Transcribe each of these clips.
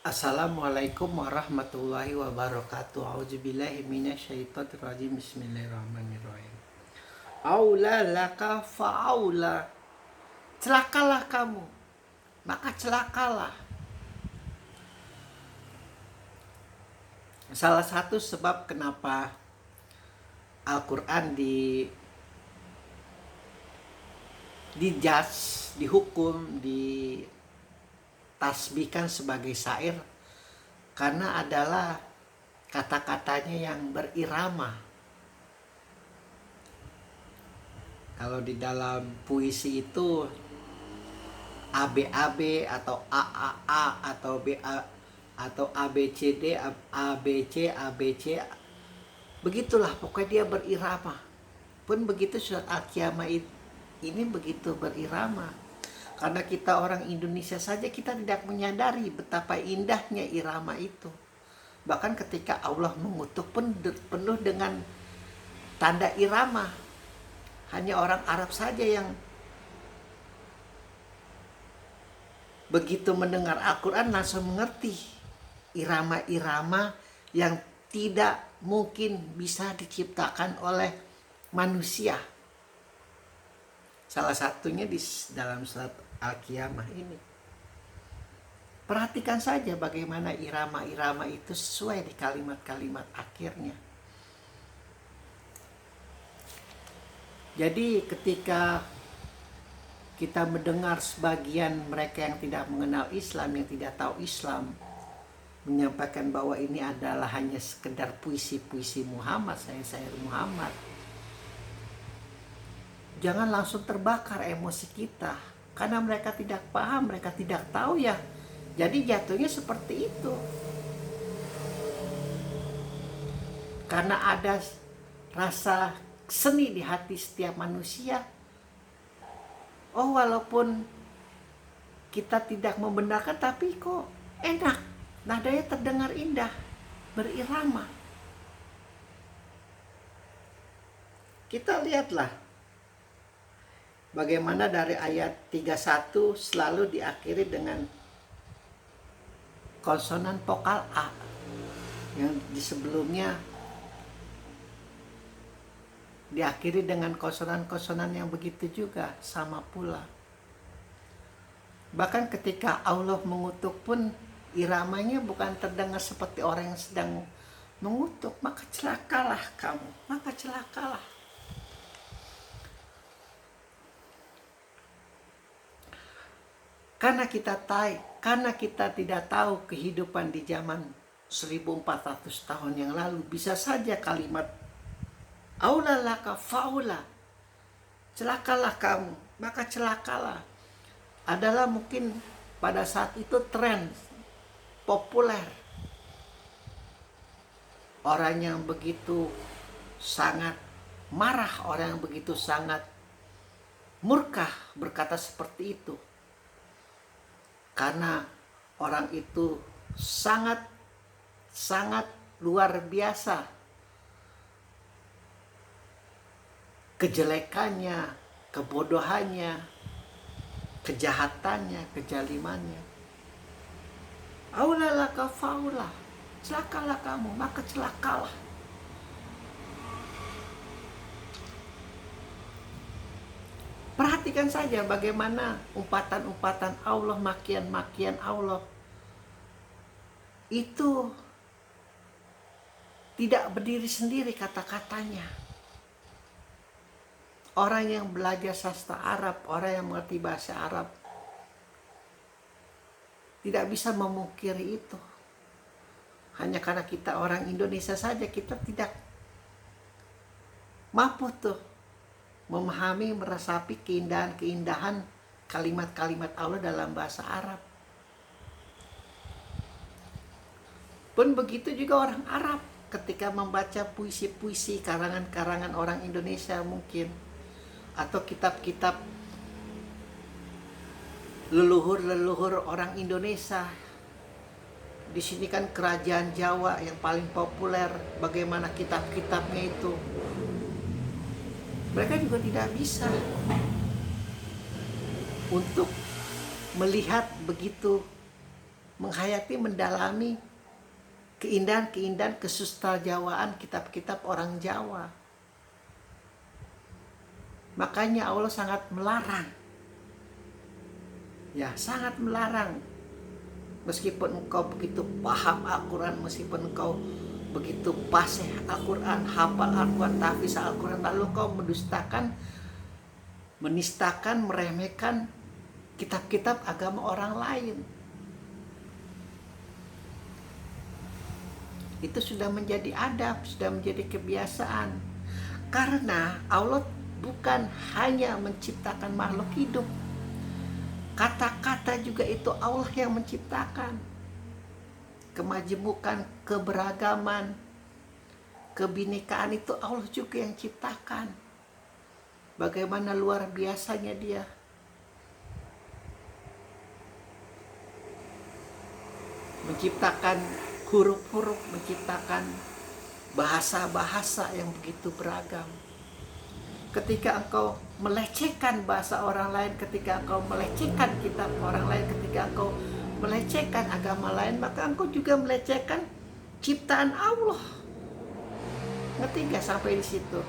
Assalamualaikum warahmatullahi wabarakatuh. Auzubillahi minasyaitonirrajim. Bismillahirrahmanirrahim. Aula laka fa'aula. Celakalah kamu, maka celakalah. Salah satu sebab kenapa Al-Quran dijudge, dihukum, ditasbihkan sebagai syair karena adalah kata-katanya yang berirama. Kalau di dalam puisi itu ABAB atau AAA atau BA atau ABCD, ABC, ABC, begitulah pokoknya dia berirama. Pun begitu surat Al-Qiyamah ini begitu berirama. Karena kita orang Indonesia saja kita tidak menyadari betapa indahnya irama itu. Bahkan ketika Allah mengutuk pun penuh dengan tanda irama. Hanya orang Arab saja yang begitu mendengar Al-Quran langsung mengerti irama-irama yang tidak mungkin bisa diciptakan oleh manusia. Salah satunya di dalam surat Al-Qiyamah ini. Perhatikan saja bagaimana irama-irama itu sesuai di kalimat-kalimat akhirnya. Jadi ketika kita mendengar sebagian mereka yang tidak mengenal Islam, yang tidak tahu Islam, menyampaikan bahwa ini adalah hanya sekedar puisi-puisi Muhammad, syair Muhammad, jangan langsung terbakar emosi kita. Karena mereka tidak paham, mereka tidak tahu ya. Jadi jatuhnya seperti itu. Karena ada rasa seni di hati setiap manusia. Oh, walaupun kita tidak membenarkan, tapi kok enak. Nadanya terdengar indah, berirama. Kita lihatlah bagaimana dari ayat 31 selalu diakhiri dengan konsonan vokal A, yang di sebelumnya diakhiri dengan konsonan-konsonan yang begitu juga, sama pula. Bahkan ketika Allah mengutuk pun iramanya bukan terdengar seperti orang yang sedang mengutuk. Maka celakalah kamu, maka celakalah. Karena kita tidak tahu kehidupan di zaman 1400 tahun yang lalu, bisa saja kalimat aula laka faula, celakalah kamu, maka celakalah, adalah mungkin pada saat itu tren populer. Orang yang begitu sangat marah, orang yang begitu sangat murka berkata seperti itu. Karena orang itu sangat luar biasa kejelekannya, kebodohannya, kejahatannya, kejalimannya. Aula laka faula, celakalah kamu, maka celakalah. Perhatikan saja bagaimana umpatan-umpatan Allah, makian-makian Allah itu tidak berdiri sendiri kata-katanya. Orang yang belajar sastra Arab, orang yang mengerti bahasa Arab, tidak bisa memungkiri itu. Hanya karena kita orang Indonesia saja, kita tidak mampu tuh memahami, meresapi keindahan-keindahan kalimat-kalimat Allah dalam bahasa Arab. Pun begitu juga orang Arab ketika membaca puisi-puisi karangan-karangan orang Indonesia mungkin, atau kitab-kitab leluhur-leluhur orang Indonesia. Di sini kan kerajaan Jawa yang paling populer, bagaimana kitab-kitabnya itu. Mereka juga tidak bisa untuk melihat begitu menghayati, mendalami keindahan-keindahan kesusterjawaan kitab-kitab orang Jawa. Makanya Allah sangat melarang. Ya, sangat melarang. Meskipun engkau begitu paham Al-Quran, meskipun engkau begitu fasih Al-Quran, hafal Al-Quran, tahfiz Al-Quran, lalu engkau mendustakan, menistakan, meremehkan kitab-kitab agama orang lain. Itu sudah menjadi adab, sudah menjadi kebiasaan. Karena Allah bukan hanya menciptakan makhluk hidup, kata-kata juga itu Allah yang menciptakan. Kemajemukan, keberagaman, kebinekaan itu Allah juga yang ciptakan. Bagaimana luar biasanya Dia. Menciptakan huruf-huruf, menciptakan bahasa-bahasa yang begitu beragam. Ketika engkau melecehkan bahasa orang lain, ketika engkau melecehkan kitab orang lain, ketika engkau melecehkan agama lain, maka engkau juga melecehkan ciptaan Allah. Ngerti gak sampai di situ?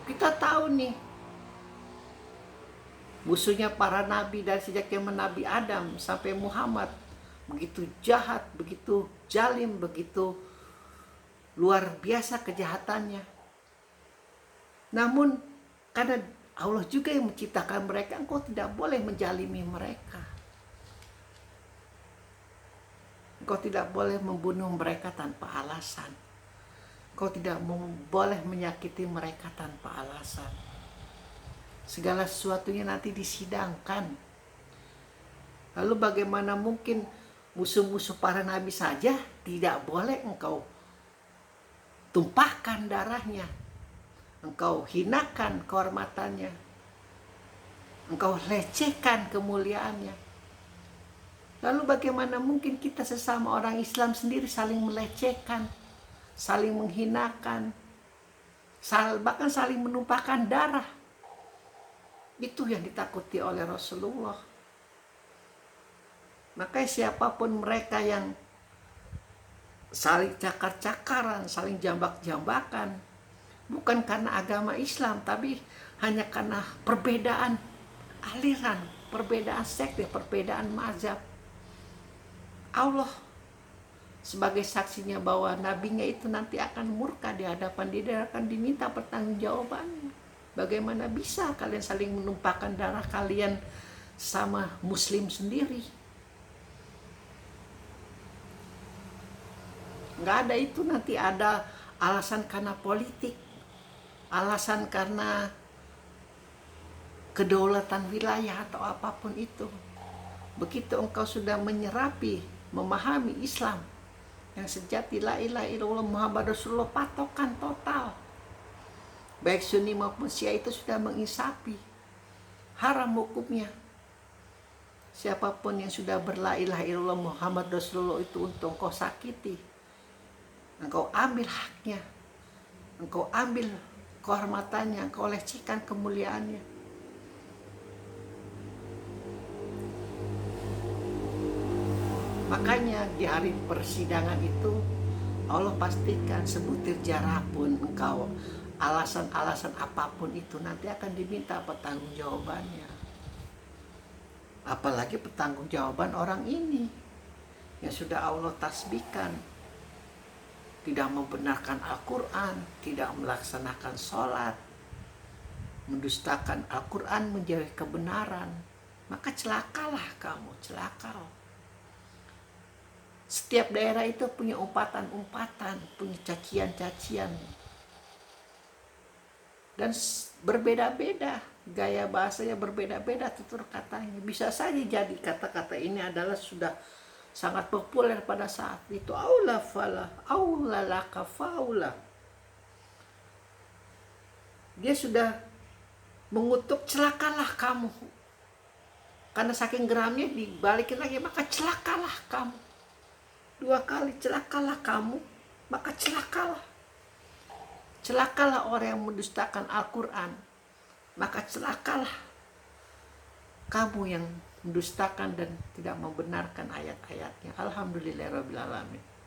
Kita tahu nih, musuhnya para nabi dari sejak zaman Nabi Adam sampai Muhammad begitu jahat, begitu zalim, begitu luar biasa kejahatannya. Namun karena Allah juga yang menciptakan mereka, engkau tidak boleh menjalimi mereka. Engkau tidak boleh membunuh mereka tanpa alasan. Engkau tidak boleh menyakiti mereka tanpa alasan. Segala sesuatunya nanti disidangkan. Lalu bagaimana mungkin musuh-musuh para nabi saja tidak boleh engkau tumpahkan darahnya, engkau hinakan kehormatannya, engkau lecehkan kemuliaannya. Lalu bagaimana mungkin kita sesama orang Islam sendiri saling melecehkan, saling menghinakan, bahkan saling menumpahkan darah? Itu yang ditakuti oleh Rasulullah. Makanya siapapun mereka yang saling cakar-cakaran, saling jambak-jambakan, bukan karena agama Islam, tapi hanya karena perbedaan aliran, perbedaan sekte, perbedaan mazhab. Allah sebagai saksinya bahwa nabinya itu nanti akan murka di hadapan Dia, akan diminta pertanggungjawabannya. Bagaimana bisa kalian saling menumpahkan darah kalian sama muslim sendiri? Nggak ada itu, nanti ada alasan karena politik, alasan karena kedaulatan wilayah atau apapun itu. Begitu engkau sudah menyerapi, memahami Islam yang sejati, la ilaha illallah Muhammad Rasulullah, patokan total, baik Sunni maupun Syiah itu sudah mengisapi haram hukumnya. Siapapun yang sudah berla ilaha illallah Muhammad Rasulullah itu untuk engkau sakiti, engkau ambil haknya, engkau ambil kehormatannya, engkau lecehkan kemuliaannya. Makanya di hari persidangan itu Allah pastikan sebutir jarah pun engkau, alasan-alasan apapun itu nanti akan diminta pertanggungjawabannya. Apalagi pertanggungjawaban orang ini yang sudah Allah tasbihkan, tidak membenarkan Al-Quran, tidak melaksanakan sholat, mendustakan Al-Quran menjauhi kebenaran, maka celakalah kamu, celaka. Setiap daerah itu punya umpatan-umpatan, punya cacian-cacian. Dan berbeda-beda, gaya bahasanya berbeda-beda, tutur katanya. Bisa saja jadi kata-kata ini adalah sudah sangat populer pada saat itu. Aula falah, aula laka faula. Dia sudah mengutuk celakalah kamu. Karena saking geramnya dibalikin lagi, maka celakalah kamu. 2 kali, celakalah kamu, maka celakalah. Celakalah orang yang mendustakan Al-Quran, maka celakalah. kamu yang mendustakan dan tidak membenarkan ayat-ayatnya. Alhamdulillahirrabbilalamin.